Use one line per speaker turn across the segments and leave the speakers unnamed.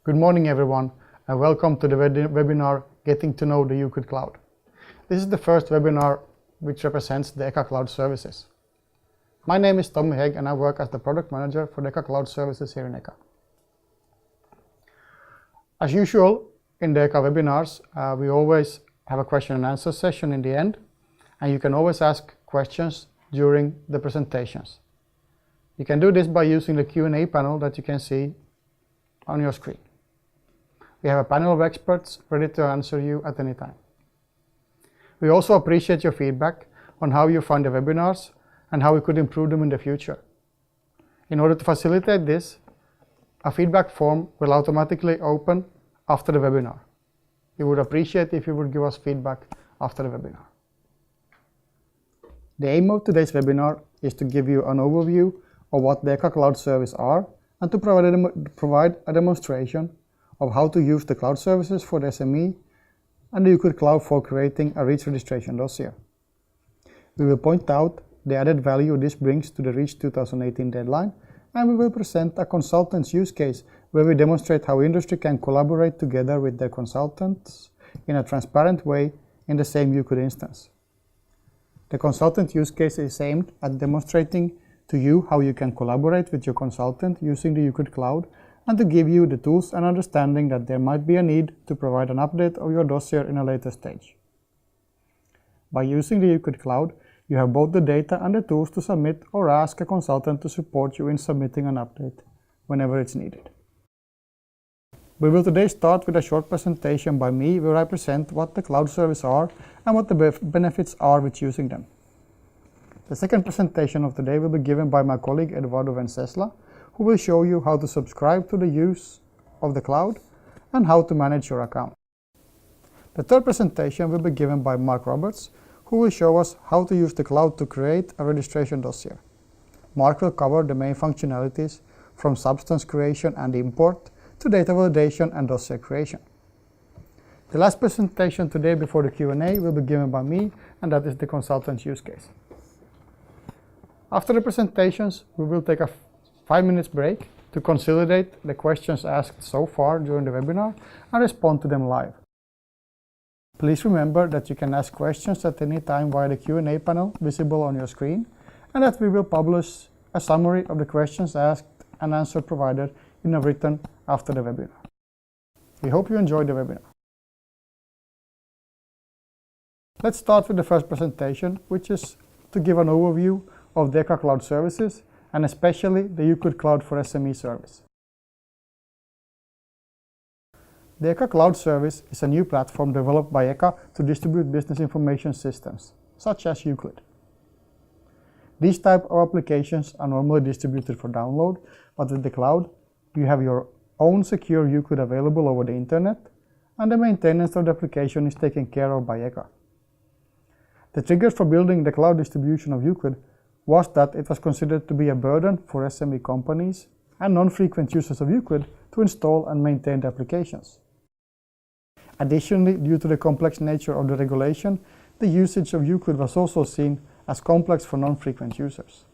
Good morning everyone and welcome to the webinar Getting to Know the ECHA Cloud. This is the first webinar which represents the ECHA Cloud Services. My name is Tommy Hegg and I work as the Product Manager for the ECHA Cloud Services here in ECHA. As usual in the ECHA webinars, we always have a question and answer session in the end, and you can always ask questions during the presentations. You can do this by using the Q&A panel that you can see on your screen. We have a panel of experts ready to answer you at any time. We also appreciate your feedback on how you find the webinars and how we could improve them in the future. In order to facilitate this, a feedback form will automatically open after the webinar. We would appreciate if you would give us feedback after the webinar. The aim of today's webinar is to give you an overview of what the ECHA Cloud Service are and to provide a demonstration of how to use the cloud services for the SME and the ECHA Cloud for creating a REACH registration dossier. We will point out the added value this brings to the REACH 2018 deadline, and we will present a consultant's use case where we demonstrate how industry can collaborate together with their consultants in a transparent way in the same ECHA instance. The consultant use case is aimed at demonstrating to you how you can collaborate with your consultant using the ECHA Cloud and to give you the tools and understanding that there might be a need to provide an update of your dossier in a later stage. By using the ECHA Cloud, you have both the data and the tools to submit or ask a consultant to support you in submitting an update whenever it's needed. We will today start with a short presentation by me where I present what the cloud services are and what the benefits are with using them. The second presentation of today will be given by my colleague Eduardo Vencesla, who will show you how to subscribe to the use of the cloud and how to manage your account. The third presentation will be given by Mark Roberts, who will show us how to use the cloud to create a registration dossier. Mark will cover the main functionalities from substance creation and import to data validation and dossier creation. The last presentation today before the Q&A will be given by me, and that is the consultant's use case. After the presentations, we will take a 5-minute break to consolidate the questions asked so far during the webinar and respond to them live. Please remember that you can ask questions at any time via the Q&A panel visible on your screen, and that we will publish a summary of the questions asked and answer provided in a written after the webinar. We hope you enjoyed the webinar. Let's start with the first presentation, which is to give an overview of the ECHA Cloud Services and especially the ECHA Cloud for SME service. The ECHA Cloud Service is a new platform developed by ECHA to distribute business information systems, such as EUCLID. These type of applications are normally distributed for download, but with the cloud, you have your own secure EUCLID available over the internet, and the maintenance of the application is taken care of by ECHA. The triggers for building the cloud distribution of EUCLID was that it was considered to be a burden for SME companies and non-frequent users of EUCLID to install and maintain the applications. Additionally, due to the complex nature of the regulation, the usage of EUCLID was also seen as complex for non-frequent users.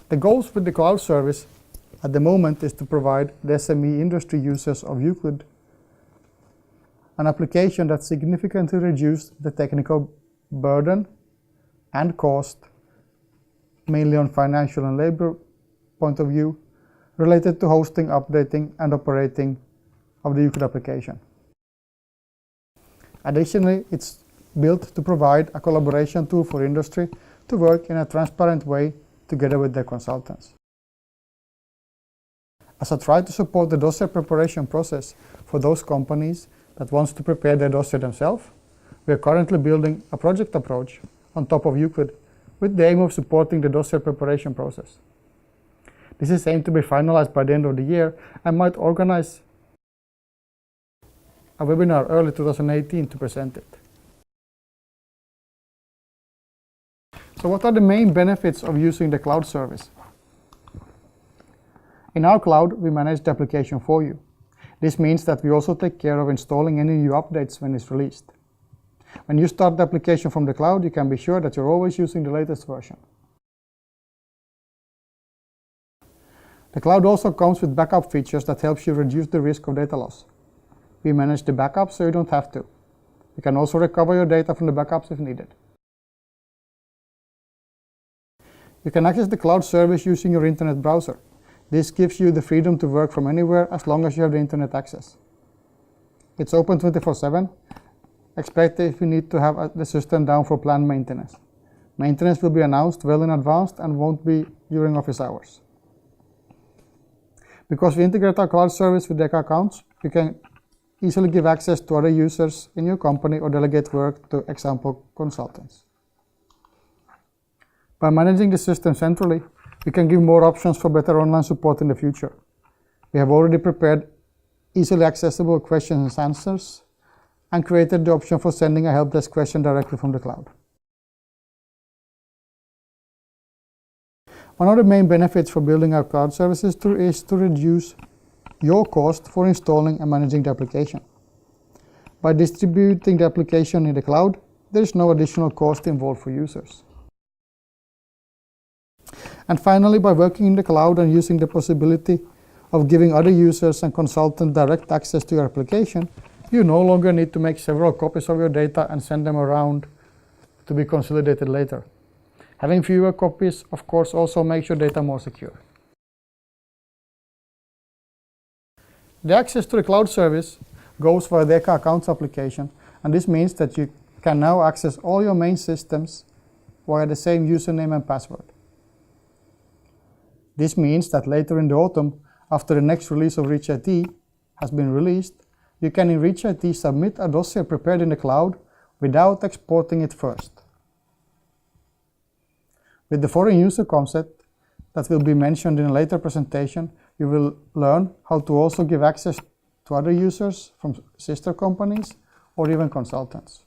The goals with the cloud service at the moment is to provide the SME industry users of EUCLID an application that significantly reduced the technical burden and cost, mainly on financial and labor point of view, related to hosting, updating, and operating of the EUCLID application. Additionally, it's built to provide a collaboration tool for industry to work in a transparent way together with their consultants. As I try to support the dossier preparation process for those companies that wants to prepare their dossier themselves, we are currently building a project approach on top of EUCLID with the aim of supporting the dossier preparation process. This is aimed to be finalized by the end of the year and might organize a webinar early 2018 to present it. So what are the main benefits of using the cloud service? In our cloud, we manage the application for you. This means that we also take care of installing any new updates when it's released. When you start the application from the cloud, you can be sure that you're always using the latest version. The cloud also comes with backup features that helps you reduce the risk of data loss. We manage the backup so you don't have to. You can also recover your data from the backups if needed. You can access the cloud service using your internet browser. This gives you the freedom to work from anywhere as long as you have the internet access. It's open 24/7, except if you need to have the system down for planned maintenance. Maintenance will be announced well in advance and won't be during office hours. Because we integrate our cloud service with ECHA accounts, you can easily give access to other users in your company or delegate work to example consultants. By managing the system centrally, we can give more options for better online support in the future. We have already prepared easily accessible questions and answers and created the option for sending a help desk question directly from the cloud. One of the main benefits for building our cloud services is to reduce your cost for installing and managing the application. By distributing the application in the cloud, there is no additional cost involved for users. And finally, by working in the cloud and using the possibility of giving other users and consultants direct access to your application, you no longer need to make several copies of your data and send them around to be consolidated later. Having fewer copies, of course, also makes your data more secure. The access to the cloud service goes via the ECHA Accounts application, and this means that you can now access all your main systems via the same username and password. This means that later in the autumn, after the next release of ReachIT has been released, you can in ReachIT submit a dossier prepared in the cloud without exporting it first. With the foreign user concept that will be mentioned in a later presentation, you will learn how to also give access to other users from sister companies or even consultants.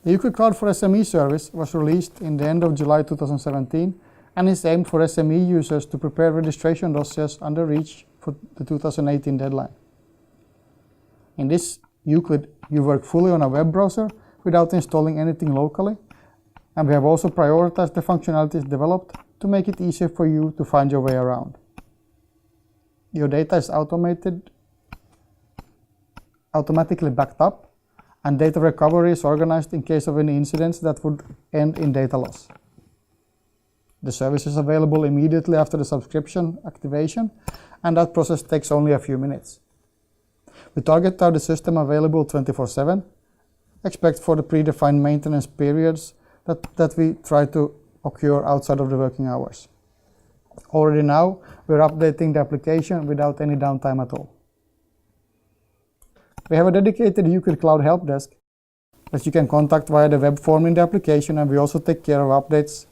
The ECHA Cloud for SME service was released in the end of July 2017 and is aimed for SME users to prepare registration dossiers under REACH for the 2018 deadline. In this ECHA, you work fully on a web browser without installing anything locally, and we have also prioritized the functionalities developed to make it easier for you to find your way around. Your data is automatically backed up, and data recovery is organized in case of any incidents that would end in data loss. The service is available immediately after the subscription activation, and that process takes only a few minutes. We target to have the system available 24/7, except for the predefined maintenance periods that we try to occur outside of the working hours. Already now, we're updating the application without any downtime at all. We have a dedicated ECHA Cloud help desk that you can contact via the web form in the application, and we also take care of updates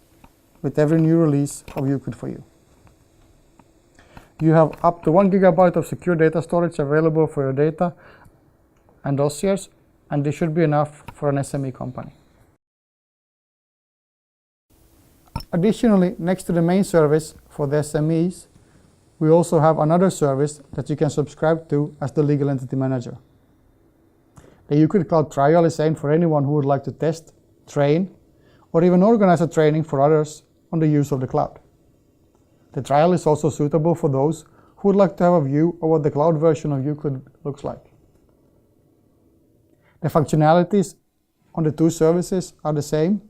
with every new release of ECHA for you. You have up to 1 GB of secure data storage available for your data and dossiers, and this should be enough for an SME company. Additionally, next to the main service for the SMEs, we also have another service that you can subscribe to as the legal entity manager. The ECHA Cloud trial is aimed for anyone who would like to test, train, or even organize a training for others on the use of the cloud. The trial is also suitable for those who would like to have a view of what the cloud version of ECHA looks like. The functionalities on the two services are the same,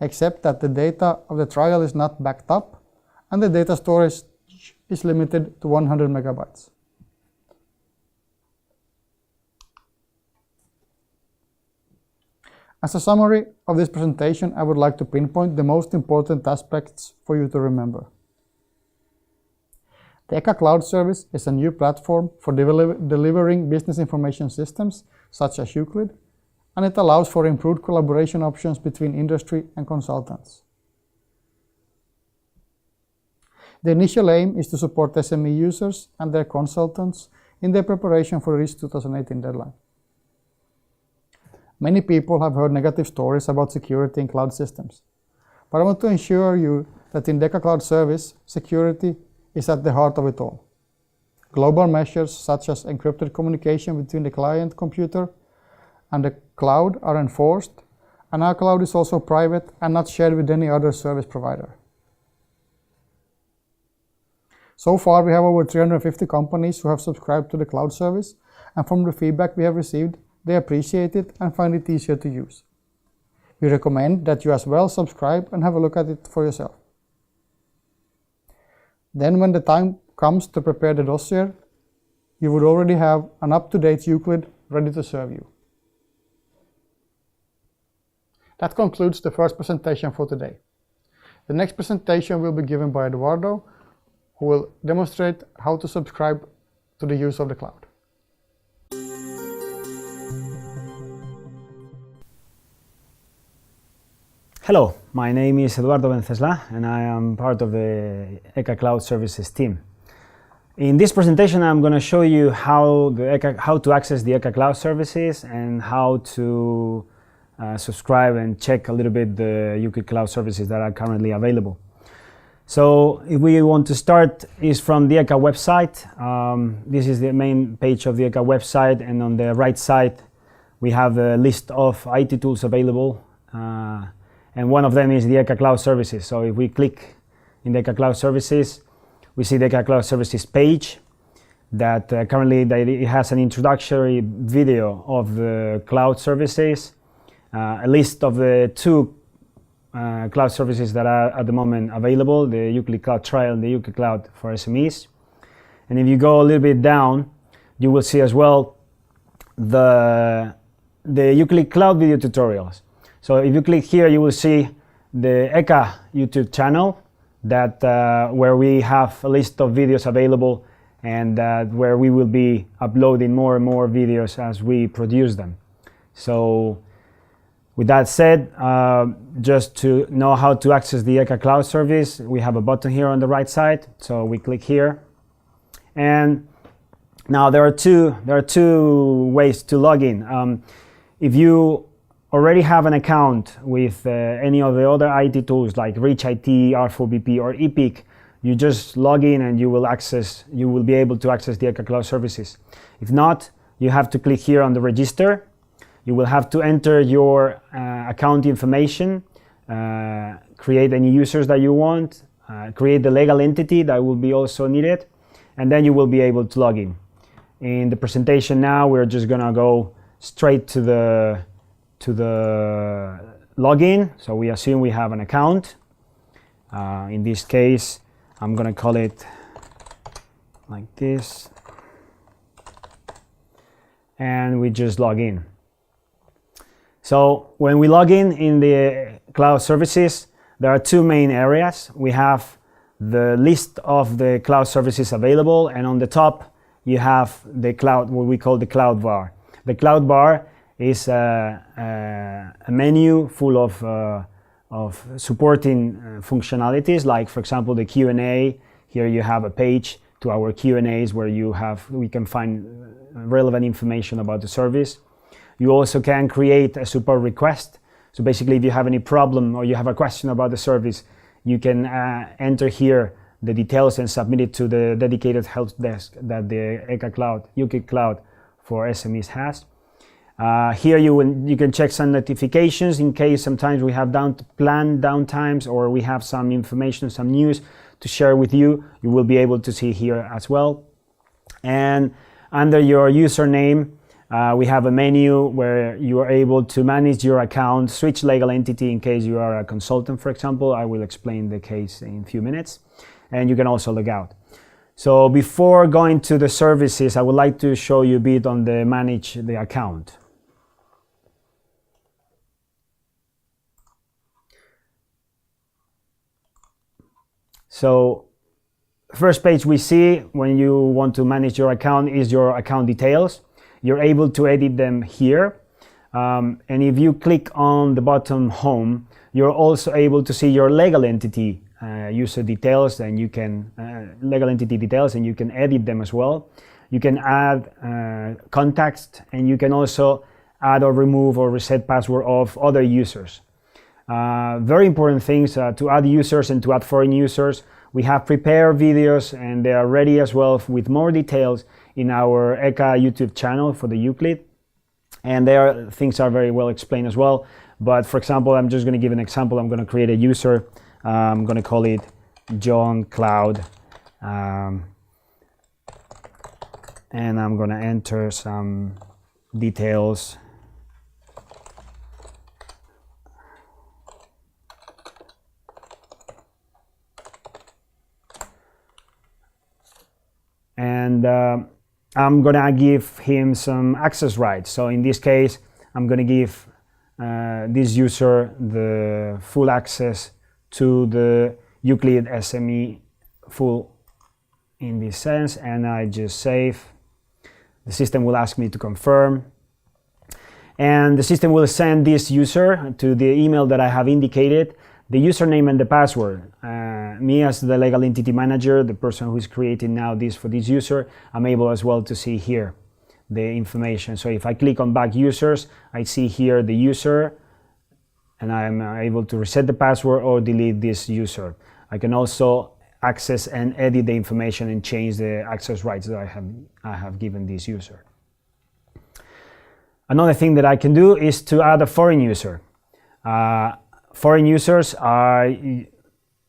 except that the data of the trial is not backed up and the data storage is limited to 100 megabytes. As a summary of this presentation, I would like to pinpoint the most important aspects for you to remember. The ECHA Cloud Service is a new platform for delivering business information systems such as EUCLID, and it allows for improved collaboration options between industry and consultants. The initial aim is to support SME users and their consultants in their preparation for the REACH 2018 deadline. Many people have heard negative stories about security in cloud systems, but I want to ensure you that in the ECHA Cloud Service, security is at the heart of it all. Global measures such as encrypted communication between the client computer and the cloud are enforced, and our cloud is also private and not shared with any other service provider. So far, we have over 350 companies who have subscribed to the cloud service, and from the feedback we have received, they appreciate it and find it easier to use. We recommend that you as well subscribe and have a look at it for yourself. Then when the time comes to prepare the dossier, you would already have an up-to-date Euclid ready to serve you. That concludes the first presentation for today. The next presentation will be given by Eduardo, who will demonstrate how to subscribe to the use of the cloud.
Hello, my name is Eduardo Vencesla and I am part of the ECHA Cloud Services team. In this presentation I'm going to show you how to access the ECHA Cloud Services and how to subscribe and check a little bit the ECHA Cloud Services that are currently available. So if we want to start is from the ECHA website. This is the main page of the ECHA website, and on the right side we have a list of IT tools available. And one of them is the ECHA Cloud Services. So if we click in the ECHA Cloud Services, we see the ECHA Cloud Services page that currently it has an introductory video of the cloud services, a list of the two cloud services that are at the moment available, the ECHA Cloud Trial and the ECHA Cloud for SMEs. And if you go a little bit down, you will see as well the ECHA Cloud video tutorials. So if you click here, you will see the ECHA YouTube channel that where we have a list of videos available, and where we will be uploading more and more videos as we produce them. So with that said, just to know how to access the ECHA Cloud service, we have a button here on the right side. So we click here, and now there are two ways to log in. If you already have an account with any of the other IT tools like Reach IT, R4BP, or EPIC, you just log in and you will be able to access the ECHA Cloud services. If not, you have to click here on the register. You will have to enter your account information, create any users that you want, create the legal entity that will be also needed, and then you will be able to log in. In the presentation now, we're just gonna go straight to the login. So we assume we have an account. In this case, I'm gonna call it like this, and we just log in. So when we log in the cloud services, there are two main areas. We have the list of the cloud services available, and on the top you have the cloud, what we call the cloud bar. The cloud bar is a menu full of supporting functionalities, like for example the Q&A. Here you have a page to our Q&As where we can find relevant information about the service. You also can create a support request. So basically, if you have any problem or you have a question about the service, you can enter here the details and submit it to the dedicated help desk that the ECHA Cloud for SMEs has. Here you can check some notifications in case sometimes we have planned downtimes, or we have some information, some news to share with you. You will be able to see here as well. And under your username, we have a menu where you are able to manage your account, switch legal entity in case you are a consultant, for example. I will explain the case in a few minutes. And you can also log out. So before going to the services, I would like to show you a bit on the manage the account. So first page we see when you want to manage your account is your account details. You're able to edit them here. And if you click on the bottom home, you're also able to see your legal entity user details, and you can legal entity details, and you can edit them as well. You can add context, and you can also add or remove or reset password of other users. Very important things to add users and to add foreign users. We have prepared videos, and they are ready as well with more details in our ECHA YouTube channel for the ECHA. And things are very well explained as well. But for example, I'm just going to give an example. I'm going to create a user. I'm going to call it John Cloud, And I'm going to enter some details. And I'm going to give him some access rights. So in this case, I'm going to give this user the full access to the Euclid SME full in this sense, and I just save. The system will ask me to confirm, and the system will send this user to the email that I have indicated, the username and the password. Me as the legal entity manager, the person who is creating now this for this user, I'm able as well to see here the information. So if I click on back users, I see here the user, and I'm able to reset the password or delete this user. I can also access and edit the information and change the access rights that I have given this user. Another thing that I can do is to add a foreign user. Foreign users are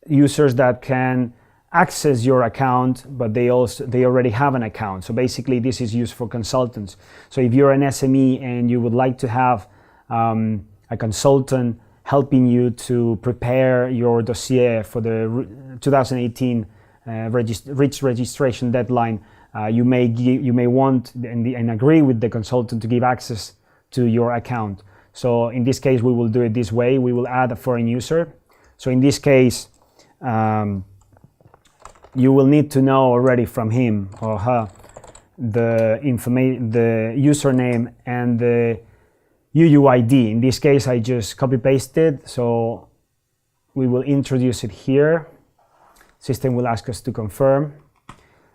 users that can access your account, but they already have an account. So basically this is used for consultants. So if you're an SME and you would like to have a consultant helping you to prepare your dossier for the 2018 REACH registration deadline, you may want and agree with the consultant to give access to your account. So in this case, we will do it this way. We will add a foreign user. So in this case, you will need to know already from him or her the username and the UUID. In this case, I just copy pasted, so we will introduce it here. System will ask us to confirm.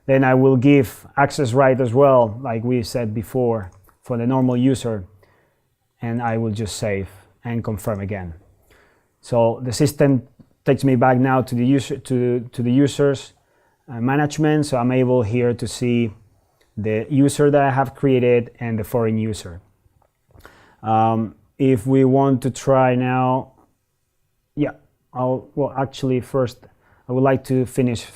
Then I will give access right as well, like we said before, for the normal user, and I will just save and confirm again. So the system takes me back now to the user to the users management. So I'm able here to see the user that I have created and the foreign user. If we want to try now, actually first I would like to finish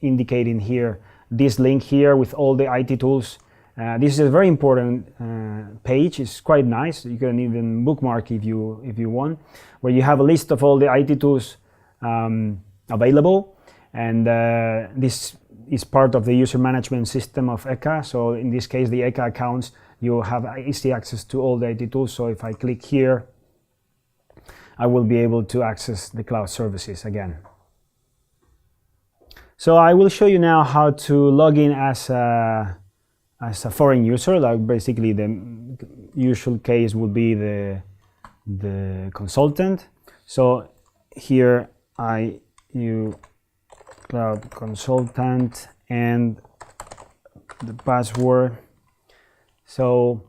indicating here this link here with all the IT tools. This is a very important page. It's quite nice. You can even bookmark if you want, where you have a list of all the IT tools available, and this is part of the user management system of ECHA. So in this case, the ECHA accounts, you have easy access to all the IT tools. So if I click here, I will be able to access the cloud services again. So I will show you now how to log in as a foreign user. Like basically the usual case would be the consultant. So here IUCLID consultant and the password. So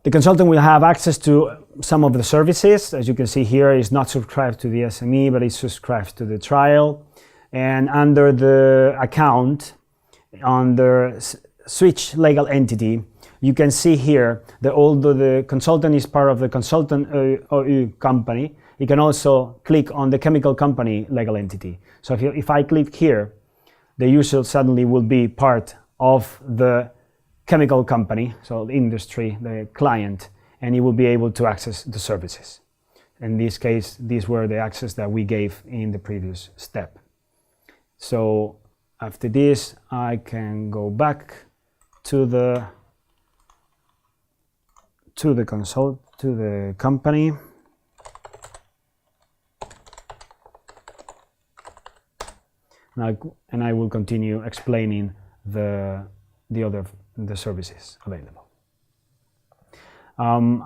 the consultant will have access to some of the services. As you can see here, is not subscribed to the SME, but it subscribes to the trial. And under the account, under switch legal entity, you can see here that although the consultant is part of the consultant OU company, you can also click on the chemical company legal entity. So if I click here, the user suddenly will be part of the chemical company, so the industry, the client, and you will be able to access the services. In this case, these were the access that we gave in the previous step. So after this, I can go back to the company. And I will continue explaining the services available.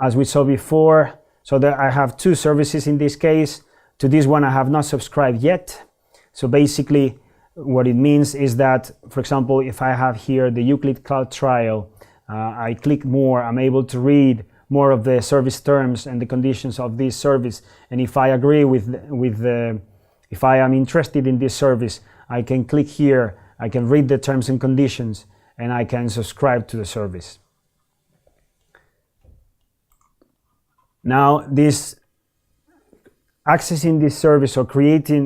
As we saw before, so that I have two services in this case. To this one I have not subscribed yet. So basically what it means is that, for example, if I have here the ECHA Cloud trial, I click more, I'm able to read more of the service terms and the conditions of this service. And if I agree if I am interested in this service, I can click here, I can read the terms and conditions, and I can subscribe to the service. Now this accessing this service or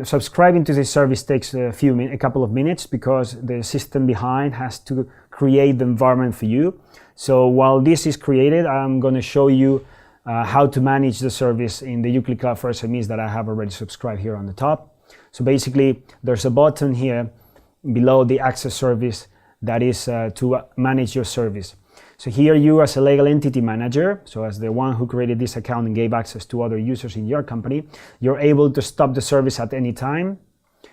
subscribing to this service takes a couple of minutes because the system behind has to create the environment for you. So while this is created, I'm going to show you how to manage the service in the ECHA Cloud for SMEs that I have already subscribed here on the top. So basically, there's a button here below the access service that is to manage your service. So here you as a legal entity manager, so as the one who created this account and gave access to other users in your company, you're able to stop the service at any time.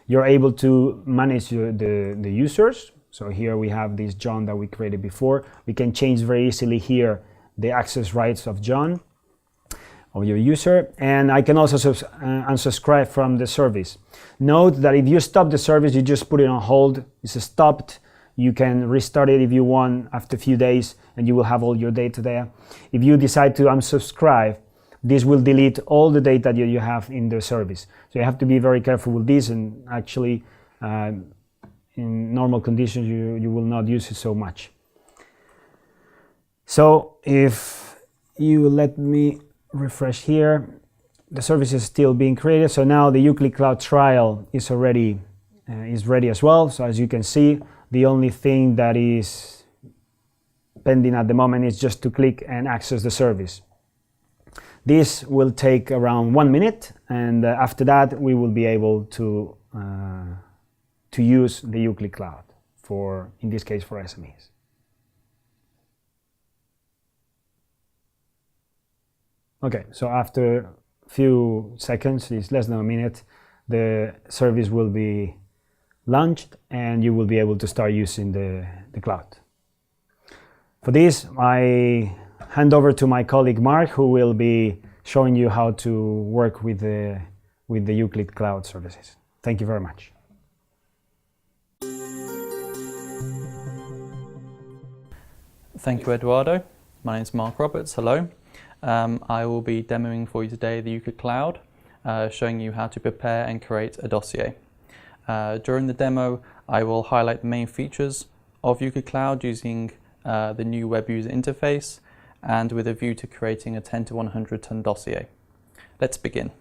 You're able to manage the users. So here we have this John that we created before. We can change very easily here the access rights of John, of your user, and I can also unsubscribe from the service. Note that if you stop the service, you just put it on hold. It's stopped. You can restart it if you want after a few days and you will have all your data there. If you decide to unsubscribe, this will delete all the data that you have in the service. So you have to be very careful with this, and actually in normal conditions you will not use it so much. So if you let me refresh here, the service is still being created. So now the ECHA Cloud trial is already ready as well. So as you can see, the only thing that is pending at the moment is just to click and access the service. This will take around 1 minute, and after that we will be able to use the ECHA Cloud for, in this case, for SMEs. Okay, so after a few seconds, it's less than a minute, the service will be launched and you will be able to start using the cloud. For this, I hand over to my colleague Mark, who will be showing you how to work with the ECHA Cloud services. Thank you very much.
Thank you, Eduardo. My name is Mark Roberts. Hello. I will be demoing for you today the ECHA Cloud, showing you how to prepare and create a dossier. During the demo, I will highlight the main features of ECHA Cloud using the new web user interface and with a view to creating a 10 to 100 ton dossier. Let's begin.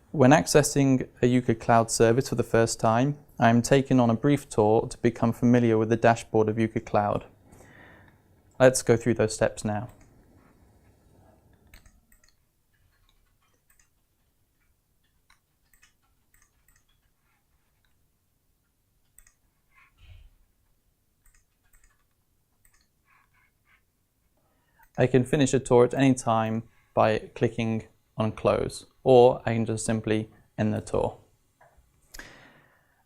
When accessing a ECHA Cloud service for the first time, I am taken on a brief tour to become familiar with the dashboard of ECHA Cloud. Let's go through those steps now. I can finish a tour at any time by clicking on close, or I can just simply end the tour.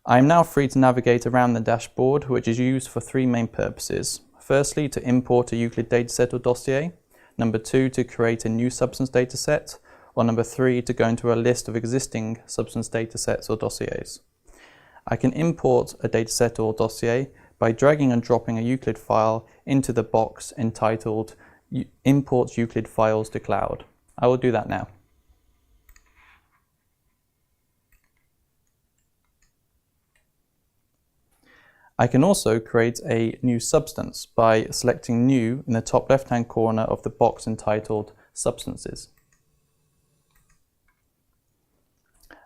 I am now free to navigate around the dashboard, which is used for three main purposes. Firstly, to import a Euclid dataset or dossier. Number two, to create a new substance dataset. Or number three, to go into a list of existing substance datasets or dossiers. I can import a dataset or dossier by dragging and dropping a Euclid file into the box entitled Import Euclid Files to Cloud. I will do that now. I can also create a new substance by selecting New in the top left-hand corner of the box entitled Substances.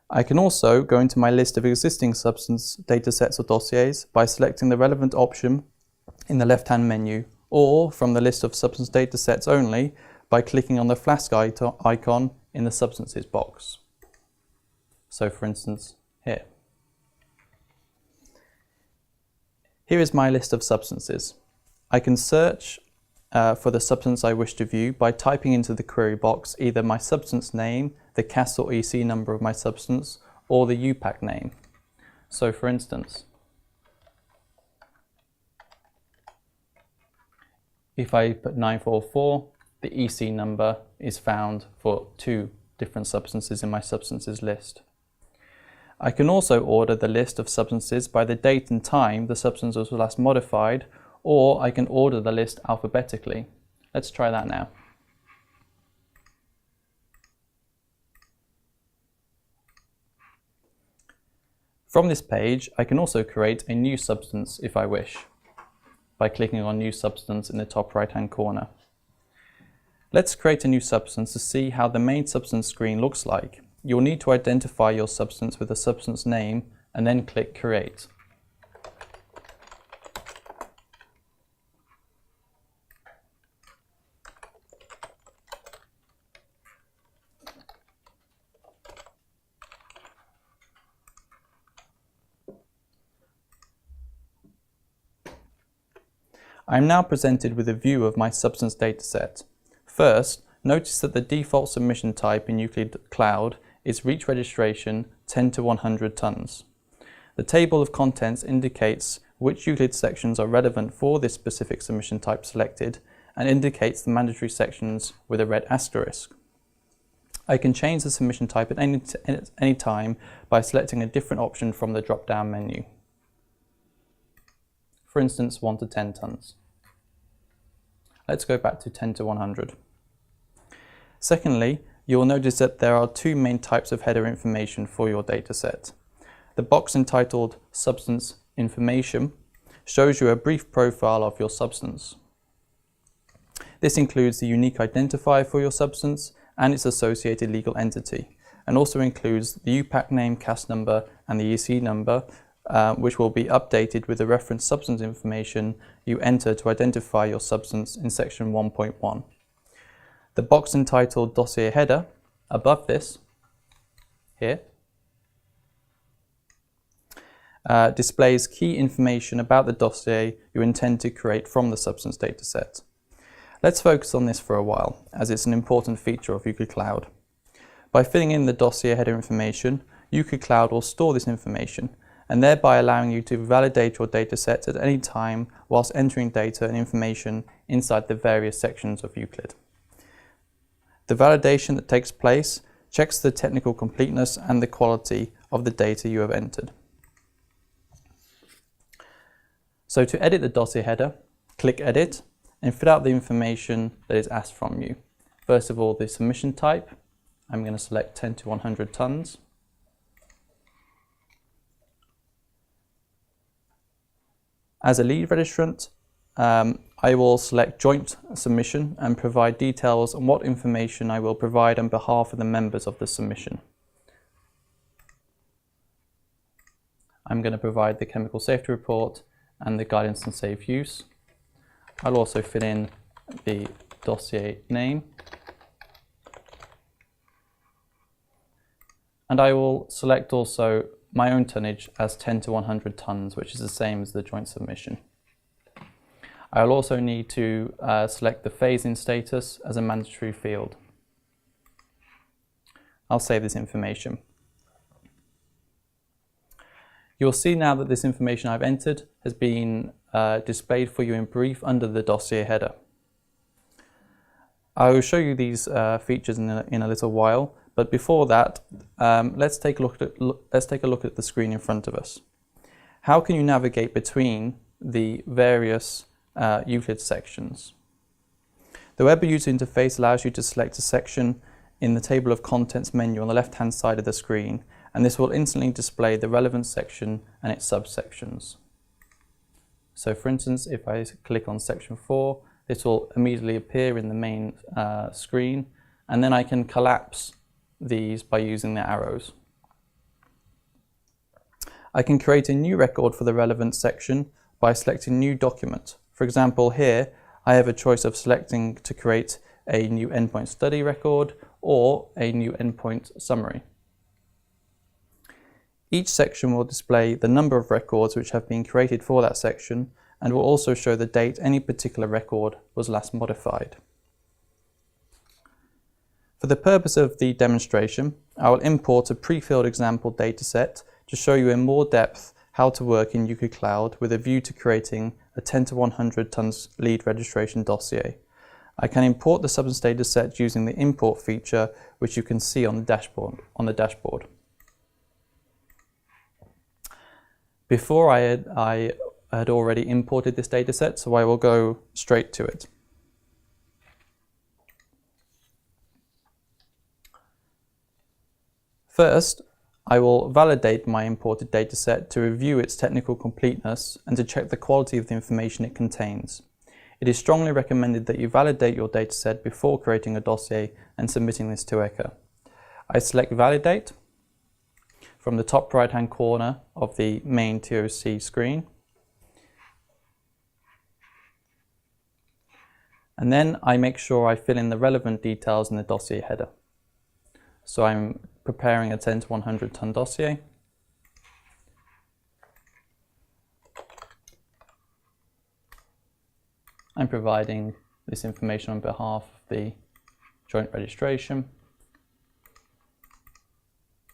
I can also go into my list of existing substance datasets or dossiers by selecting the relevant option in the left-hand menu, or from the list of substance datasets only by clicking on the flask icon in the Substances box. So for instance, here. Here is my list of substances. I can search for the substance I wish to view by typing into the query box either my substance name, the CAS or EC number of my substance, or the UPAC name. So for instance, if I put 944, the EC number is found for 2 different substances in my substances list. I can also order the list of substances by the date and time the substance was last modified, or I can order the list alphabetically. Let's try that now. From this page, I can also create a new substance if I wish, by clicking on New Substance in the top right-hand corner. Let's create a new substance to see how the main substance screen looks like. you'll need to identify your substance with a substance name and then click Create. I am now presented with a view of my substance dataset. First, notice that the default submission type in Euclid Cloud is reach registration 10 to 100 tons. The table of contents indicates which Euclid sections are relevant for this specific submission type selected and indicates the mandatory sections with a red asterisk. I can change the submission type at any time by selecting a different option from the drop-down menu. For instance, 1 to 10 tons. Let's go back to 10 to 100. Secondly, you'll notice that there are two main types of header information for your dataset. The box entitled Substance Information shows you a brief profile of your substance. This includes the unique identifier for your substance and its associated legal entity, and also includes the UPAC name, CAS number, and the EC number, which will be updated with the reference substance information you enter to identify your substance in section 1.1. The box entitled Dossier Header, above this, here, displays key information about the dossier you intend to create from the substance dataset. Let's focus on this for a while, as it's an important feature of Euclid Cloud. By filling in the dossier header information, Euclid Cloud will store this information, and thereby allowing you to validate your dataset at any time whilst entering data and information inside the various sections of Euclid. The validation that takes place checks the technical completeness and the quality of the data you have entered. So to edit the dossier header, click Edit and fill out the information that is asked from you. First of all, the submission type. I'm going to select 10 to 100 tons. As a lead registrant, I will select Joint Submission and provide details on what information I will provide on behalf of the members of the submission. I'm going to provide the chemical safety report and the guidance on safe use. I'll also fill in the dossier name. And I will select also my own tonnage as 10 to 100 tons, which is the same as the joint submission. I'll also need to select the phase-in status as a mandatory field. I'll save this information. You'll see now that this information I've entered has been displayed for you in brief under the dossier header. I will show you these features in a little while, but before that, let's take a look at the screen in front of us. How can you navigate between the various Euclid sections? The web user interface allows you to select a section in the table of contents menu on the left-hand side of the screen, and this will instantly display the relevant section and its subsections. So for instance, if I click on section 4, this will immediately appear in the main screen, and then I can collapse these by using the arrows. I can create a new record for the relevant section by selecting New Document. For example, here I have a choice of selecting to create a new endpoint study record or a new endpoint summary. Each section will display the number of records which have been created for that section and will also show the date any particular record was last modified. For the purpose of the demonstration, I will import a pre-filled example dataset to show you in more depth how to work in Euclid Cloud with a view to creating a 10 to 100 tons lead registration dossier. I can import the substance dataset using the import feature, which you can see on the dashboard. Before I had already imported this dataset, so I will go straight to it. First, I will validate my imported dataset to review its technical completeness and to check the quality of the information it contains. It is strongly recommended that you validate your dataset before creating a dossier and submitting this to ECHA. I select Validate from the top right hand corner of the main TOC screen. And then I make sure I fill in the relevant details in the dossier header. So I'm preparing a 10 to 100 ton dossier. I'm providing this information on behalf of the joint registration,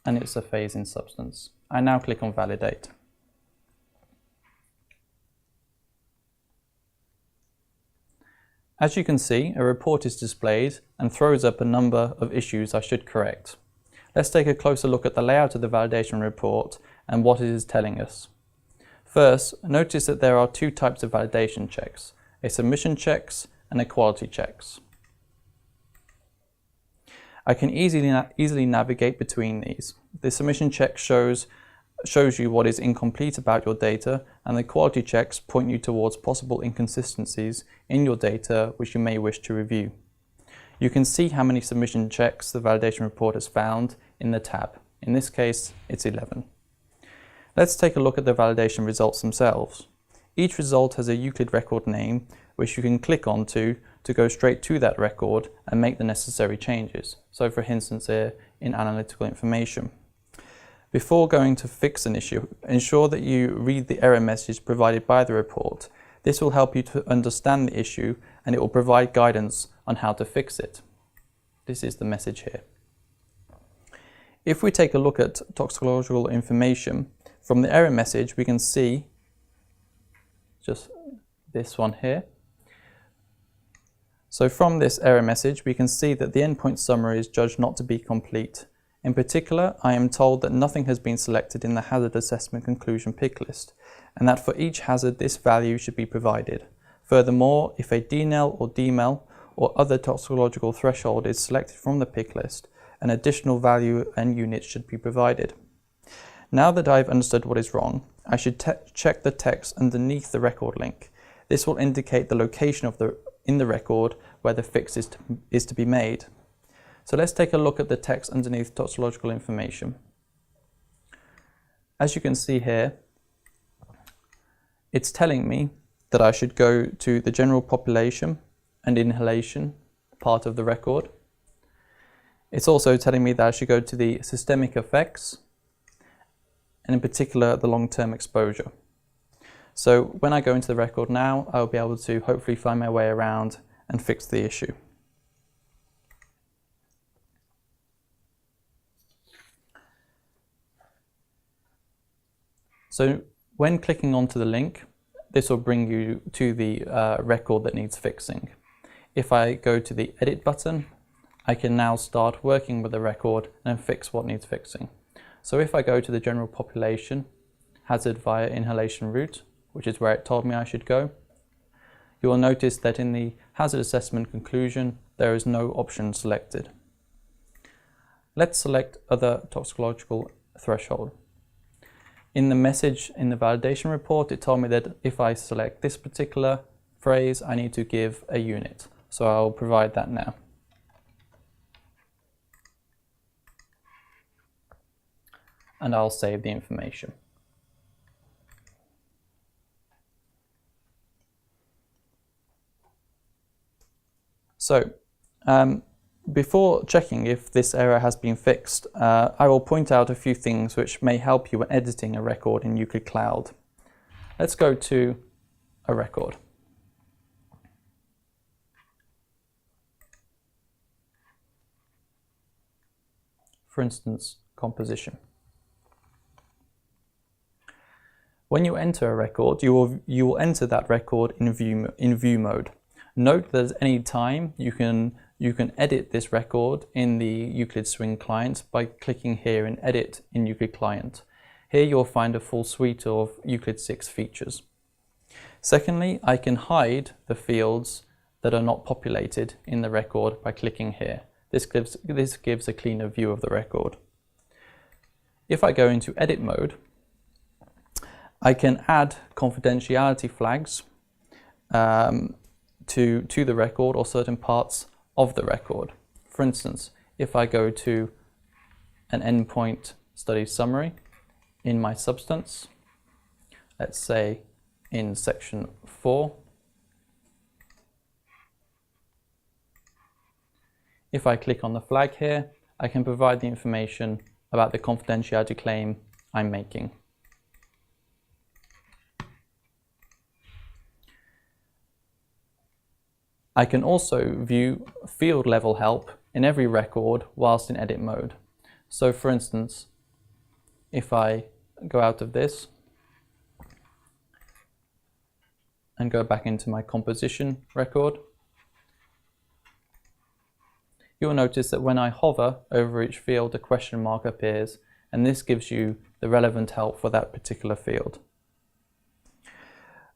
and it's a phase in substance. I now click on Validate. As you can see, a report is displayed and throws up a number of issues I should correct. Let's take a closer look at the layout of the validation report and what it is telling us. First, notice that there are two types of validation checks: a submission checks and a quality checks. I can easily navigate between these. The submission check shows you what is incomplete about your data, and the quality checks point you towards possible inconsistencies in your data which you may wish to review. You can see how many submission checks the validation report has found in the tab. In this case, it's 11. Let's take a look at the validation results themselves. Each result has a Euclid record name which you can click onto to go straight to that record and make the necessary changes. So for instance here in analytical information. Before going to fix an issue, ensure that you read the error message provided by the report. This will help you to understand the issue, and it will provide guidance on how to fix it. This is the message here. If we take a look at toxicological information, from the error message we can see just this one here. So from this error message we can see that the endpoint summary is judged not to be complete. In particular, I am told that nothing has been selected in the hazard assessment conclusion pick list, and that for each hazard this value should be provided. Furthermore, if a DNL or DML or other toxicological threshold is selected from the pick list, an additional value and unit should be provided. Now that I've understood what is wrong, I should check the text underneath the record link. This will indicate the location in the record where the fix is to be made. So let's take a look at the text underneath toxicological information. As you can see here, it's telling me that I should go to the general population and inhalation part of the record. It's also telling me that I should go to the systemic effects, and in particular the long-term exposure. So when I go into the record now, I'll be able to hopefully find my way around and fix the issue. So when clicking onto the link, this will bring you to the record that needs fixing. If I go to the edit button, I can now start working with the record and fix what needs fixing. So if I go to the general population, hazard via inhalation route, which is where it told me I should go, you will notice that in the hazard assessment conclusion, there is no option selected. Let's select other toxicological threshold. In the message in the validation report, it told me that if I select this particular phrase, I need to give a unit. So I'll provide that now. And I'll save the information. So, before checking if this error has been fixed, I will point out a few things which may help you when editing a record in Euclid Cloud. Let's go to a record. For instance, composition. When you enter a record, you will enter that record in view mode. Note that at any time you can edit this record in the Euclid Swing client by clicking here in Edit in Euclid Client. Here you'll find a full suite of Euclid 6 features. Secondly, I can hide the fields that are not populated in the record by clicking here. This gives a cleaner view of the record. If I go into edit mode, I can add confidentiality flags to the record or certain parts of the record. For instance, if I go to an endpoint study summary in my substance, let's say in section 4. If I click on the flag here, I can provide the information about the confidentiality claim I'm making. I can also view field level help in every record whilst in edit mode. So for instance, if I go out of this and go back into my composition record, you'll notice that when I hover over each field, a question mark appears, and this gives you the relevant help for that particular field.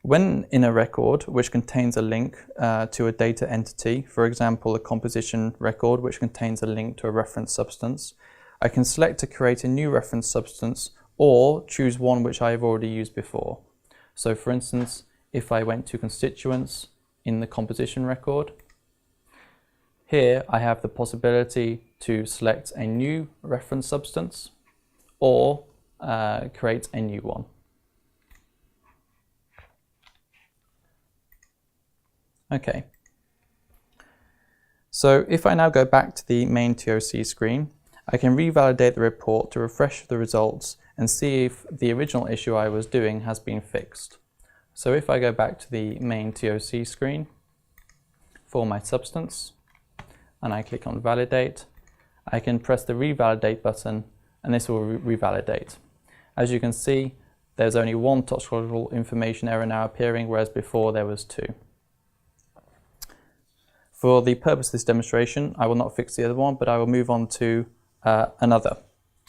When in a record which contains a link to a data entity, for example, a composition record which contains a link to a reference substance, I can select to create a new reference substance or choose one which I have already used before. So for instance, if I went to constituents in the composition record, here I have the possibility to select a new reference substance or create a new one. Okay, so if I now go back to the main TOC screen, I can revalidate the report to refresh the results and see if the original issue I was doing has been fixed. So if I go back to the main TOC screen for my substance and I click on validate, I can press the revalidate button and this will revalidate. As you can see, there's only one toxicological information error now appearing, whereas before there was 2. For the purpose of this demonstration, I will not fix the other one, but I will move on to another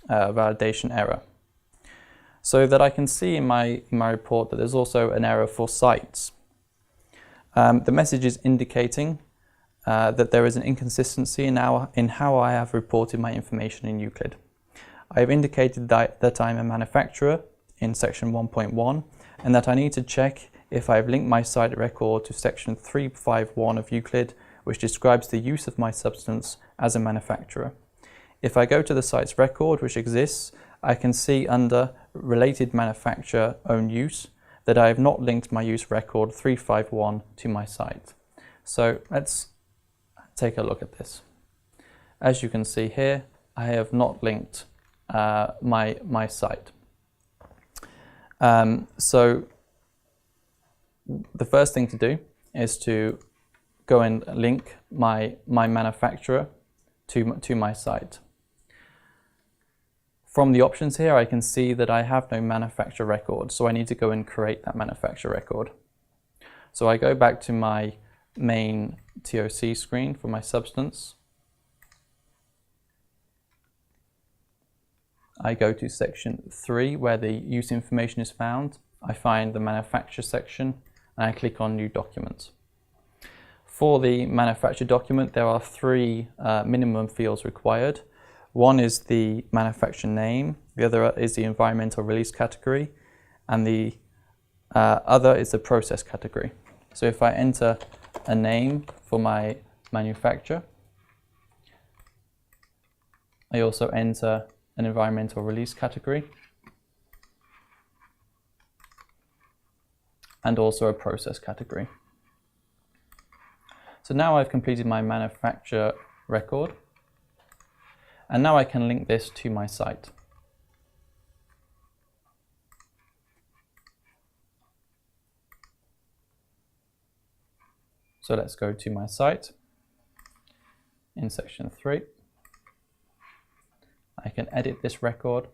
validation error. So that I can see in my report that there's also an error for sites. The message is indicating that there is an inconsistency in how I have reported my information in Euclid. I have indicated that I'm a manufacturer in section 1.1 and that I need to check if I've linked my site record to section 351 of Euclid, which describes the use of my substance as a manufacturer. If I go to the site's record, which exists, I can see under related manufacturer own use that I have not linked my use record 351 to my site. So let's take a look at this. As you can see here, I have not linked my site. So the first thing to do is to go and link my manufacturer to my site. From the options here, I can see that I have no manufacturer record, so I need to go and create that manufacturer record. So I go back to my main TOC screen for my substance. I go to section 3 where the use information is found. I find the manufacturer section and I click on new document. For the manufacturer document, there are 3 minimum fields required. One is the manufacturer name, the other is the environmental release category, and the other is the process category. So if I enter a name for my manufacturer, I also enter an environmental release category and also a process category. So now I've completed my manufacturer record, and now I can link this to my site. So let's go to my site in section 3. I can edit this record.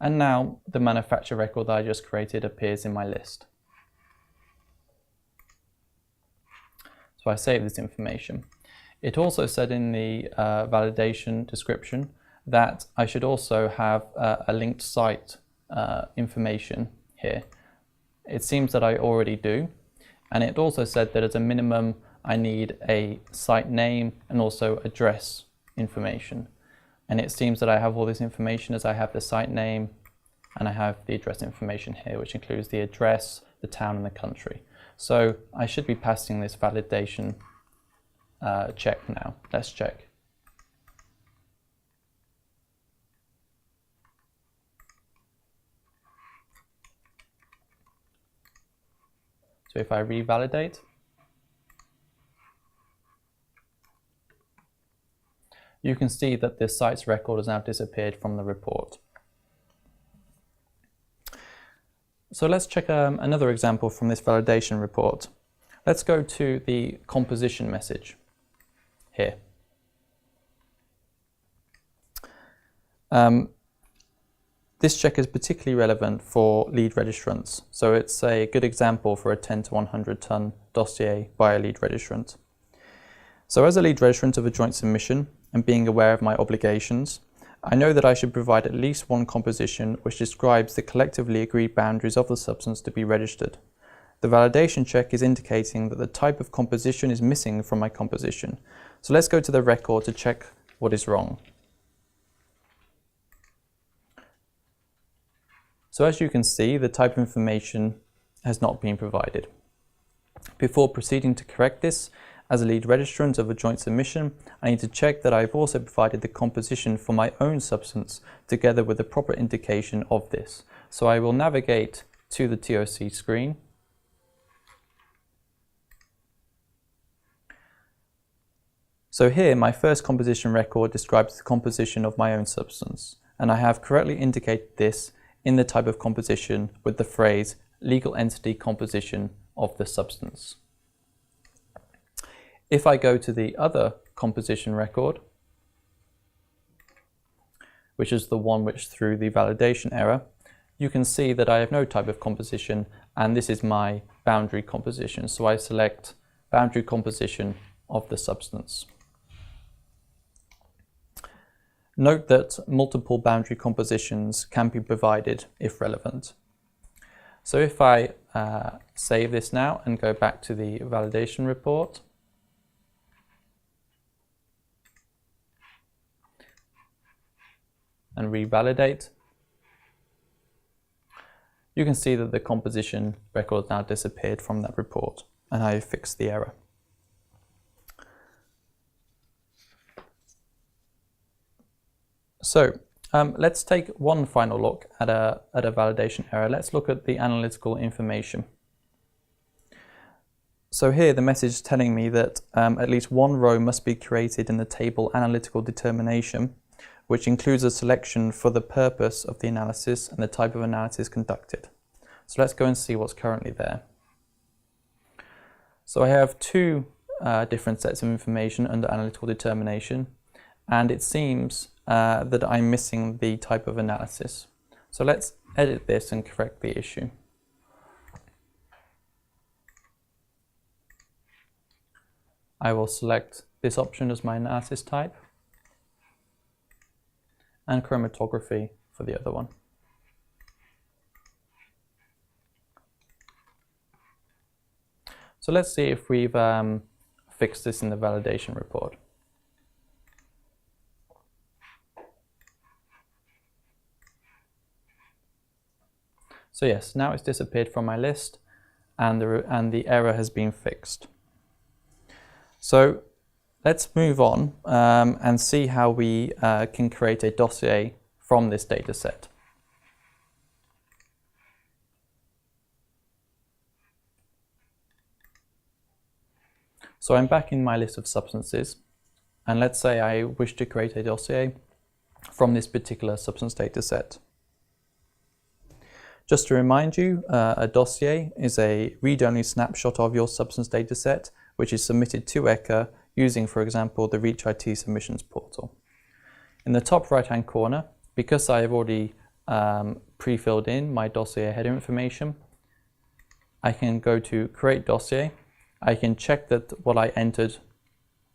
And now the manufacturer record that I just created appears in my list. So I save this information. It also said in the validation description that I should also have a linked site information here. It seems that I already do. And it also said that as a minimum, I need a site name and also address information. And it seems that I have all this information as I have the site name and I have the address information here, which includes the address, the town and the country. So I should be passing this validation check now. Let's check. So if I revalidate, you can see that this site's record has now disappeared from the report. So let's check another example from this validation report. Let's go to the composition message here. This check is particularly relevant for lead registrants, so it's a good example for a 10 to 100 ton dossier by a lead registrant. So as a lead registrant of a joint submission and being aware of my obligations, I know that I should provide at least one composition which describes the collectively agreed boundaries of the substance to be registered. The validation check is indicating that the type of composition is missing from my composition. So let's go to the record to check what is wrong. So as you can see, the type of information has not been provided. Before proceeding to correct this, as a lead registrant of a joint submission, I need to check that I've also provided the composition for my own substance together with the proper indication of this. So I will navigate to the TOC screen. So here, my first composition record describes the composition of my own substance, and I have correctly indicated this in the type of composition with the phrase legal entity composition of the substance. If I go to the other composition record, which is the one which threw the validation error, you can see that I have no type of composition, and this is my boundary composition. So I select boundary composition of the substance. Note that multiple boundary compositions can be provided if relevant. So if I save this now and go back to the validation report, and revalidate, you can see that the composition record now disappeared from that report, and I fixed the error. So let's take one final look at a validation error. Let's look at the analytical information. So here the message is telling me that at least one row must be created in the table analytical determination, which includes a selection for the purpose of the analysis and the type of analysis conducted. So let's go and see what's currently there. So I have two different sets of information under analytical determination, and it seems that I'm missing the type of analysis. So let's edit this and correct the issue. I will select this option as my analysis type and chromatography for the other one. So let's see if we've fixed this in the validation report. So yes, now it's disappeared from my list, and the error has been fixed. So let's move on and see how we can create a dossier from this data set. So I'm back in my list of substances, and let's say I wish to create a dossier from this particular substance data set. Just to remind you, a dossier is a read-only snapshot of your substance data set, which is submitted to ECHA using, for example, the Reach IT submissions portal. In the top right-hand corner, because I have already pre-filled in my dossier header information, I can go to Create Dossier. I can check that what I entered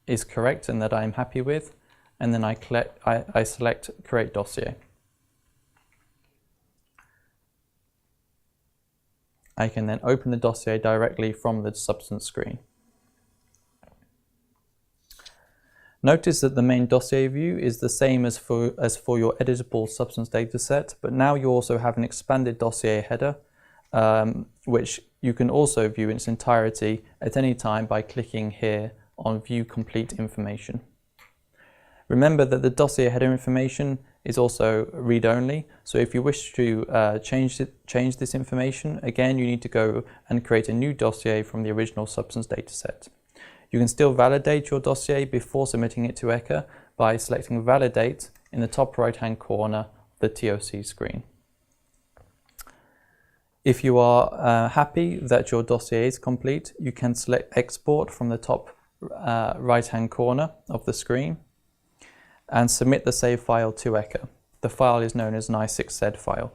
is correct and that I'm happy with, and then I select Create Dossier. I can then open the dossier directly from the substance screen. Notice that the main dossier view is the same as for your editable substance data set, but now you also have an expanded dossier header, which you can also view in its entirety at any time by clicking here on View Complete Information. Remember that the dossier header information is also read-only. So if you wish to change this information, again, you need to go and create a new dossier from the original substance dataset. You can still validate your dossier before submitting it to ECHA by selecting Validate in the top right-hand corner of the TOC screen. If you are happy that your dossier is complete, you can select Export from the top right-hand corner of the screen and submit the save file to ECHA. The file is known as an i6z file.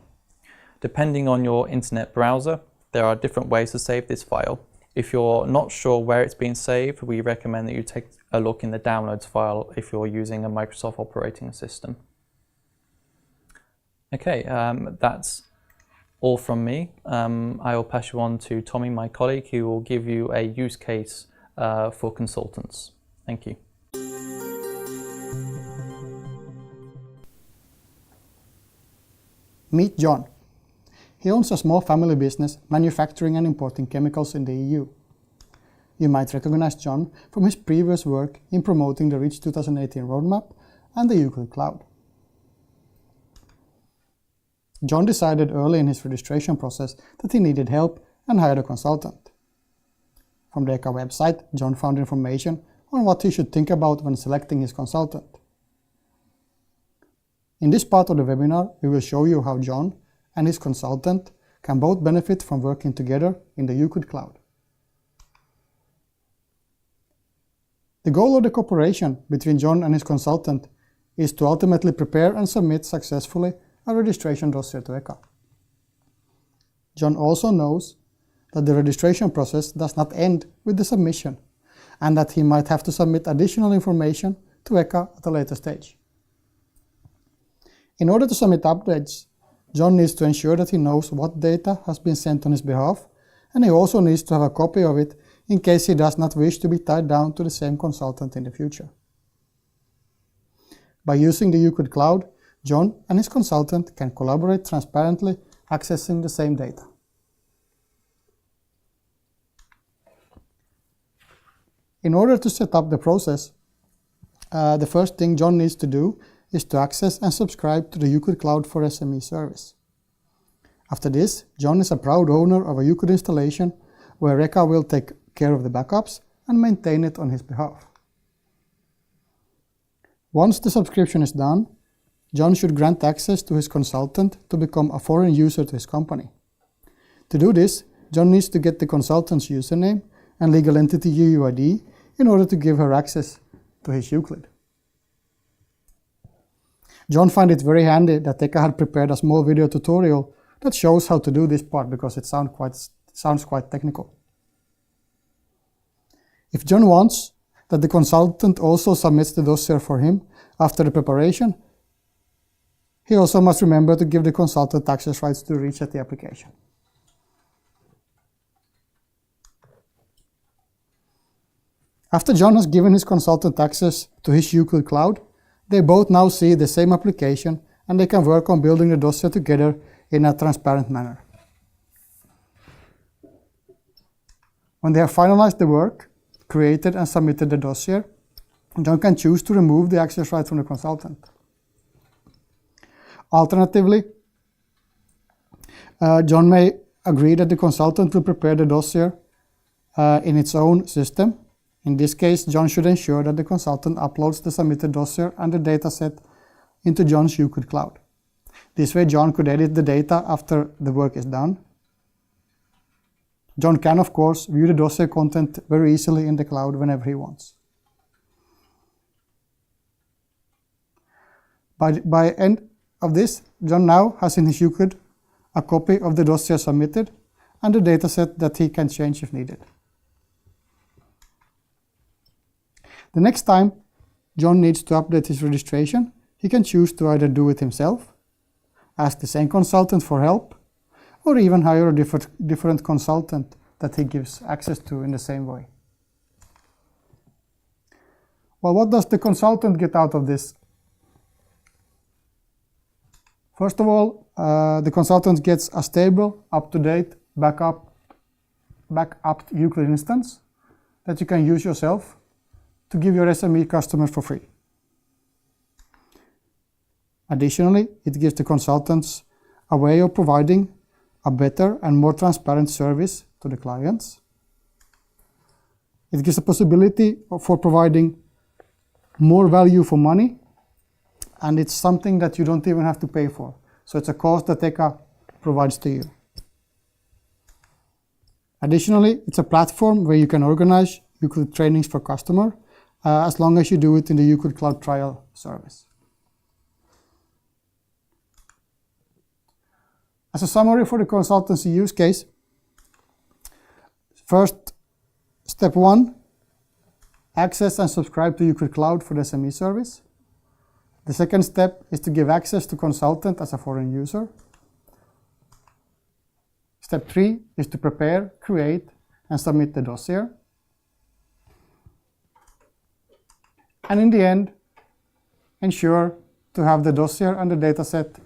Depending on your internet browser, there are different ways to save this file. If you're not sure where it's been saved, we recommend that you take a look in the Downloads file if you're using a Microsoft operating system. Okay, that's all from me. I will pass you on to Tommy, my colleague, who will give you a use case for consultants. Thank you.
Meet John. He owns a small family business manufacturing and importing chemicals in the EU. You might recognize John from his previous work in promoting the REACH 2018 roadmap and the ECHA Cloud. John decided early in his registration process that he needed help and hired a consultant. From the ECHA website, John found information on what he should think about when selecting his consultant. In this part of the webinar, we will show you how John and his consultant can both benefit from working together in the ECHA Cloud. The goal of the cooperation between John and his consultant is to ultimately prepare and submit successfully a registration dossier to ECHA. John also knows that the registration process does not end with the submission and that he might have to submit additional information to ECHA at a later stage. In order to submit updates, John needs to ensure that he knows what data has been sent on his behalf, and he also needs to have a copy of it in case he does not wish to be tied down to the same consultant in the future. By using the ECHA Cloud, John and his consultant can collaborate transparently, accessing the same data. In order to set up the process, the first thing John needs to do is to access and subscribe to the ECHA Cloud for SME service. After this, John is a proud owner of a ECHA installation where ECHA will take care of the backups and maintain it on his behalf. Once the subscription is done, John should grant access to his consultant to become a foreign user to his company. To do this, John needs to get the consultant's username and legal entity UUID in order to give her access to his ECHA. John found it very handy that ECHA had prepared a small video tutorial that shows how to do this part because it sounds quite technical. If John wants that the consultant also submits the dossier for him after the preparation, he also must remember to give the consultant access rights to reach at the application. After John has given his consultant access to his ECHA Cloud, they both now see the same application and they can work on building the dossier together in a transparent manner. When they have finalized the work, created and submitted the dossier, John can choose to remove the access rights from the consultant. Alternatively, John may agree that the consultant will prepare the dossier in its own system. In this case, John should ensure that the consultant uploads the submitted dossier and the dataset into John's ECHA Cloud. This way, John could edit the data after the work is done. John can, of course, view the dossier content very easily in the cloud whenever he wants. By end of this, John now has in his ECHA a copy of the dossier submitted and the dataset that he can change if needed. The next time John needs to update his registration, he can choose to either do it himself, ask the same consultant for help, or even hire a different consultant that he gives access to in the same way. Well, what does the consultant get out of this? First of all, the consultant gets a stable, up-to-date, backed-up ECHA instance that you can use yourself to give your SME customers for free. Additionally, it gives the consultants a way of providing a better and more transparent service to the clients. It gives a possibility for providing more value for money, and it's something that you don't even have to pay for. So it's a cost that ECHA provides to you. Additionally, it's a platform where you can organize ECHA trainings for customer as long as you do it in the ECHA Cloud trial service. As a summary for the consultancy use case, first, step 1, access and subscribe to ECHA Cloud for the SME service. The second step is to give access to consultant as a foreign user. Step 3 is to prepare, create, and submit the dossier. And in the end, ensure to have the dossier and the dataset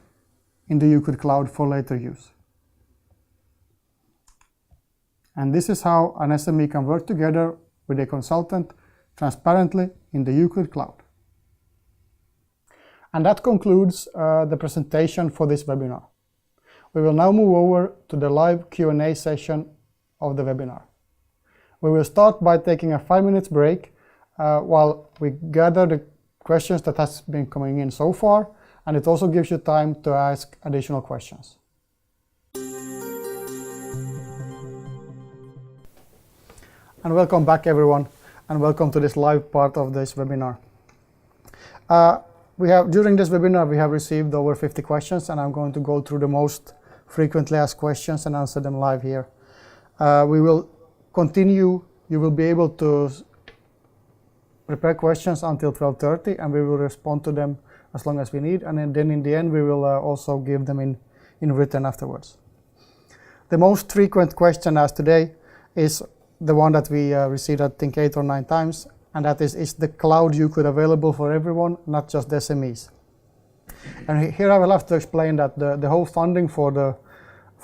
in the ECHA Cloud for later use. And this is how an SME can work together with a consultant transparently in the ECHA Cloud. And that concludes the presentation for this webinar. We will now move over to the live Q&A session of the webinar. We will start by taking a 5-minute break while we gather the questions that has been coming in so far, and it also gives you time to ask additional questions. And welcome back, everyone, and welcome to this live part of this webinar. During this webinar, we have received over 50 questions, and I'm going to go through the most frequently asked questions and answer them live here. We will continue. You will be able to prepare questions until 12:30, and we will respond to them as long as we need. And then in the end, we will also give them in written afterwards. The most frequent question asked today is the one that we received, I think, 8 or 9 times. And that is the cloud ECHA available for everyone, not just the SMEs? And here I will have to explain that the whole funding for the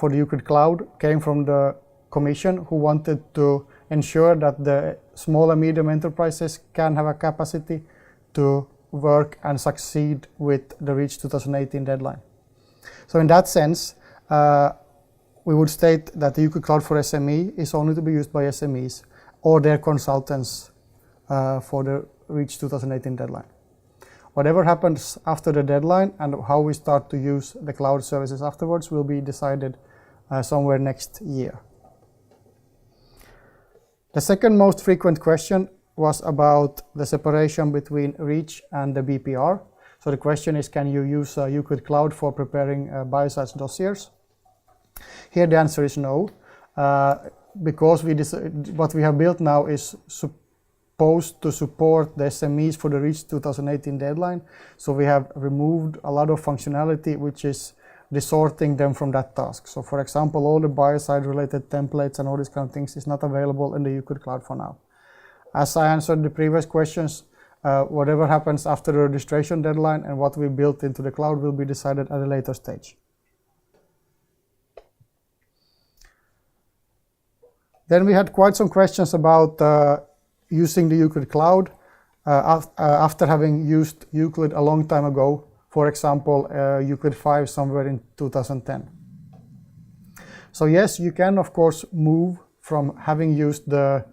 ECHA Cloud came from the Commission, who wanted to ensure that the small and medium enterprises can have a capacity to work and succeed with the REACH 2018 deadline. So in that sense, we would state that the ECHA Cloud for SME is only to be used by SMEs or their consultants for the REACH 2018 deadline. Whatever happens after the deadline and how we start to use the cloud services afterwards will be decided somewhere next year. The second most frequent question was about the separation between REACH and the BPR. So the question is, can you use ECHA Cloud for preparing biocides dossiers? Here the answer is no, because what we have built now is supposed to support the SMEs for the REACH 2018 deadline. So we have removed a lot of functionality which is resorting them from that task. So for example, all the biocide related templates and all these kind of things is not available in the ECHA Cloud for now. As I answered the previous questions, whatever happens after the registration deadline and what we built into the cloud will be decided at a later stage. Then we had quite some questions about using the ECHA Cloud after having used Euclid a long time ago, for example, Euclid 5 somewhere in 2010. So yes, you can of course move from having used the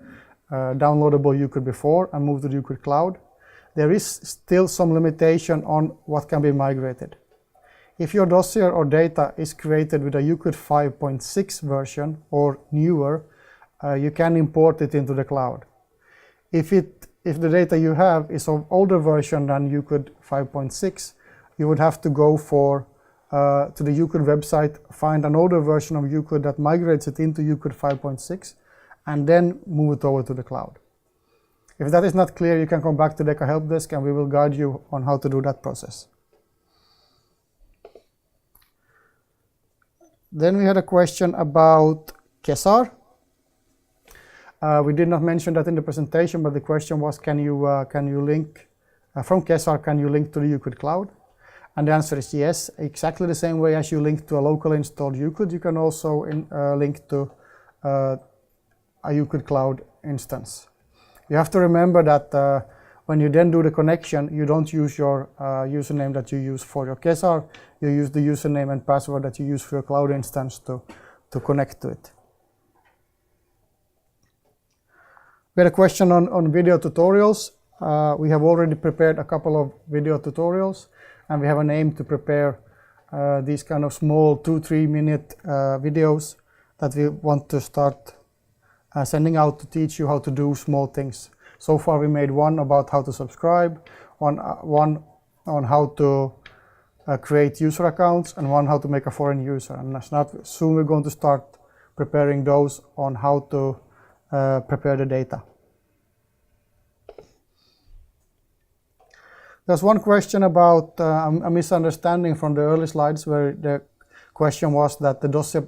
downloadable Euclid before and move to the ECHA Cloud. There is still some limitation on what can be migrated. If your dossier or data is created with a Euclid 5.6 version or newer, you can import it into the cloud. If the data you have is of older version than Euclid 5.6, you would have to go to the Euclid website, find an older version of Euclid that migrates it into Euclid 5.6, and then move it over to the cloud. If that is not clear, you can come back to the ECHA Help Desk and we will guide you on how to do that process. Then we had a question about Kesar. We did not mention that in the presentation, but the question was, can you link from Kesar, can you link to the Euclid Cloud? And the answer is yes. Exactly the same way as you link to a locally installed Euclid, you can also link to a Euclid Cloud instance. You have to remember that when you then do the connection, you don't use your username that you use for your Kesar, you use the username and password that you use for your cloud instance to connect to it. We had a question on video tutorials. We have already prepared a couple of video tutorials, and we have an aim to prepare these kind of small 2-3 minute videos that we want to start sending out to teach you how to do small things. So far we made one about how to subscribe, one on how to create user accounts, and one how to make a foreign user. And soon we're going to start preparing those on how to prepare the data. There's one question about a misunderstanding from the early slides, where the question was that the dossier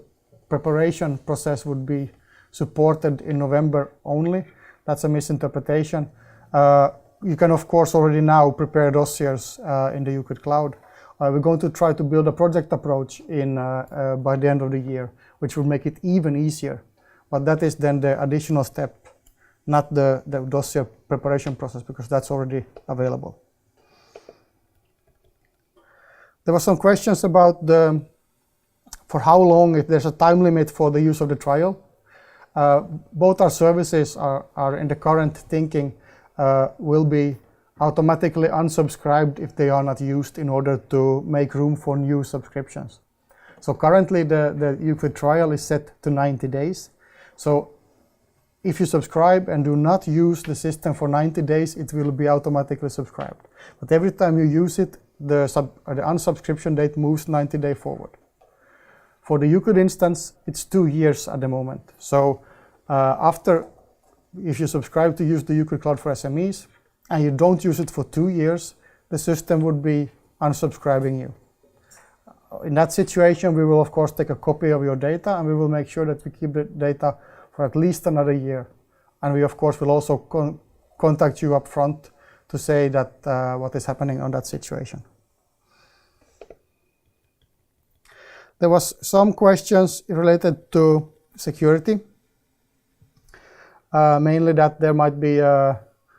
preparation process would be supported in November only. That's a misinterpretation. You can of course already now prepare dossiers in the ECHA Cloud. We're going to try to build a project approach by the end of the year, which will make it even easier. But that is then the additional step, not the dossier preparation process, because that's already available. There were some questions about for how long, if there's a time limit for the use of the trial. Both our services are in the current thinking will be automatically unsubscribed if they are not used, in order to make room for new subscriptions. So currently the ECHA trial is set to 90 days. So if you subscribe and do not use the system for 90 days, it will be automatically subscribed. But every time you use it, the unsubscription date moves 90 days forward. For the ECHA instance, it's 2 years at the moment. So if you subscribe to use the ECHA Cloud for SMEs and you don't use it for 2 years, the system would be unsubscribing you. In that situation, we will of course take a copy of your data, and we will make sure that we keep the data for at least another year. And we of course will also contact you up front to say that what is happening on that situation. There was some questions related to security, mainly that there might be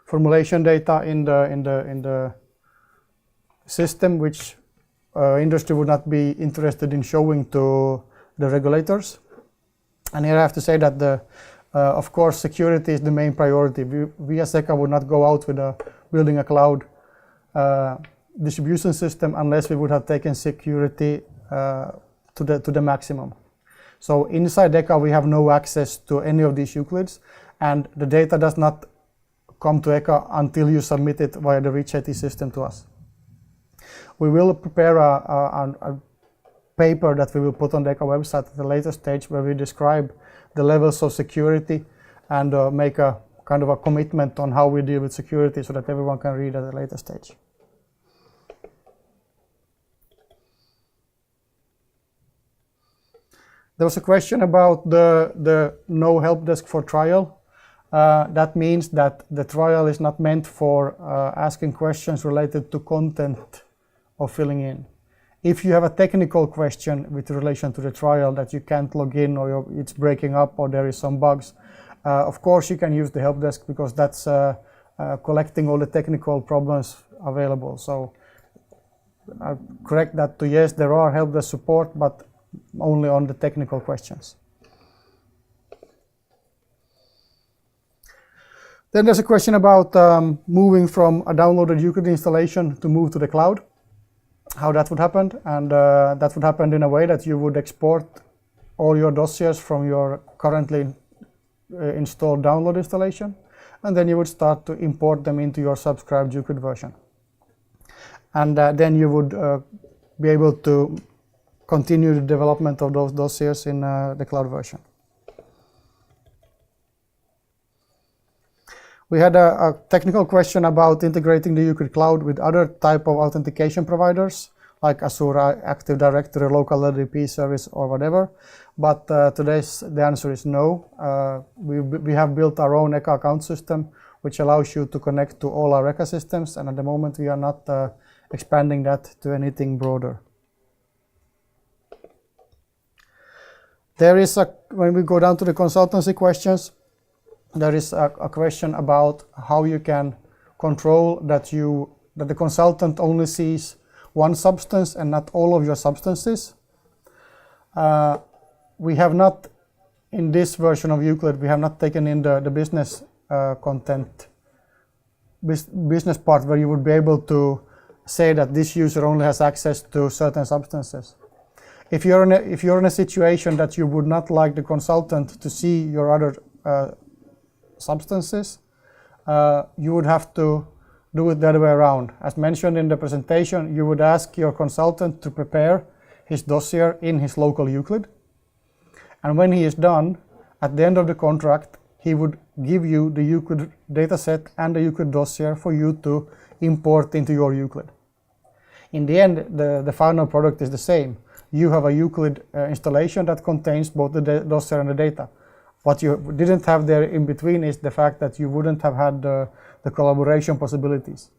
formulation data in the system which industry would not be interested in showing to the regulators. And here I have to say that of course security is the main priority. We as ECHA would not go out with building a cloud distribution system unless we would have taken security to the maximum. So inside ECHA we have no access to any of these EUCLIDs, and the data does not come to ECHA until you submit it via the ReachIT system to us. We will prepare a paper that we will put on the ECHA website at a later stage, where we describe the levels of security and make a kind of a commitment on how we deal with security, so that everyone can read at a later stage. There was a question about the no help desk for trial. That means that the trial is not meant for asking questions related to content or filling in. If you have a technical question with relation to the trial that you can't log in, or it's breaking up, or there is some bugs, of course you can use the help desk, because that's collecting all the technical problems available. So I correct that to yes, there are help desk support, but only on the technical questions. Then there's a question about moving from a downloaded ECHA installation to move to the cloud, how that would happen. And that would happen in a way that you would export all your dossiers from your currently installed download installation, and then you would start to import them into your subscribed ECHA version. And then you would be able to continue the development of those dossiers in the cloud version. We had a technical question about integrating the ECHA Cloud with other type of authentication providers, like Azure Active Directory, local LDP service, or whatever. But the answer is no. We have built our own ECHA account system, which allows you to connect to all our ECHA systems, and at the moment we are not expanding that to anything broader. There is when we go down to the consultancy questions, there is a question about how you can control that the consultant only sees one substance and not all of your substances. We have not, in this version of Euclid, we have not taken in the business content, business part where you would be able to say that this user only has access to certain substances. If you're in a situation that you would not like the consultant to see your other substances, you would have to do it the other way around. As mentioned in the presentation, you would ask your consultant to prepare his dossier in his local Euclid. And when he is done, at the end of the contract, he would give you the Euclid dataset and the Euclid dossier for you to import into your Euclid. In the end, the final product is the same. You have a Euclid installation that contains both the dossier and the data. What you didn't have there in between is the fact that you wouldn't have had the collaboration possibilities.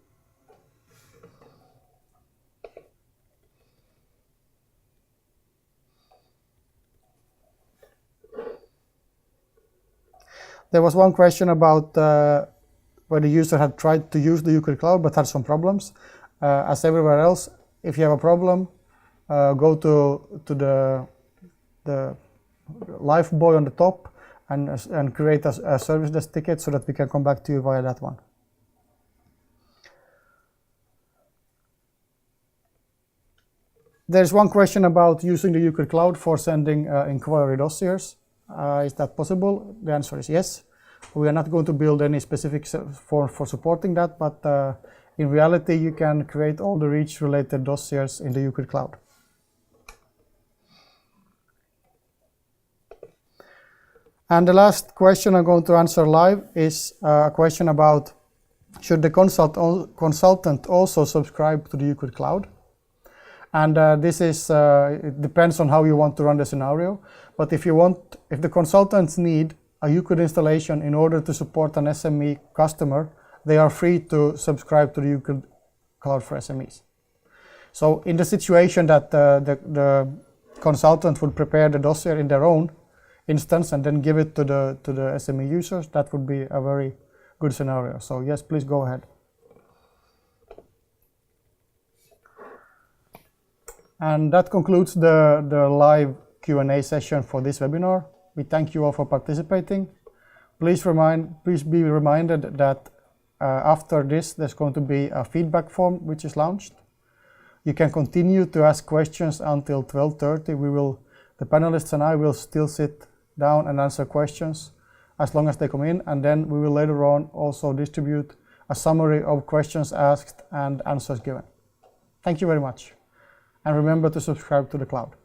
There was one question about where the user had tried to use the Euclid Cloud but had some problems. As everywhere else, if you have a problem, go to the live boy on the top and create a service desk ticket so that we can come back to you via that one. There's one question about using the Euclid Cloud for sending inquiry dossiers. Is that possible? The answer is yes. We are not going to build any specific form for supporting that, but in reality, you can create all the REACH-related dossiers in the Euclid Cloud. And the last question I'm going to answer live is a question about should the consultant also subscribe to the Euclid Cloud? And this is, it depends on how you want to run the scenario. But if the consultants need a Euclid installation in order to support an SME customer, they are free to subscribe to the Euclid Cloud for SMEs. So in the situation that the consultant would prepare the dossier in their own instance and then give it to the SME users, that would be a very good scenario. So yes, please go ahead. And that concludes the live Q&A session for this webinar. We thank you all for participating. Please be reminded that after this, there's going to be a feedback form which is launched. You can continue to ask questions until 12:30. The panelists and I will still sit down and answer questions as long as they come in, and then we will later on also distribute a summary of questions asked and answers given. Thank you very much. And remember to subscribe to the cloud.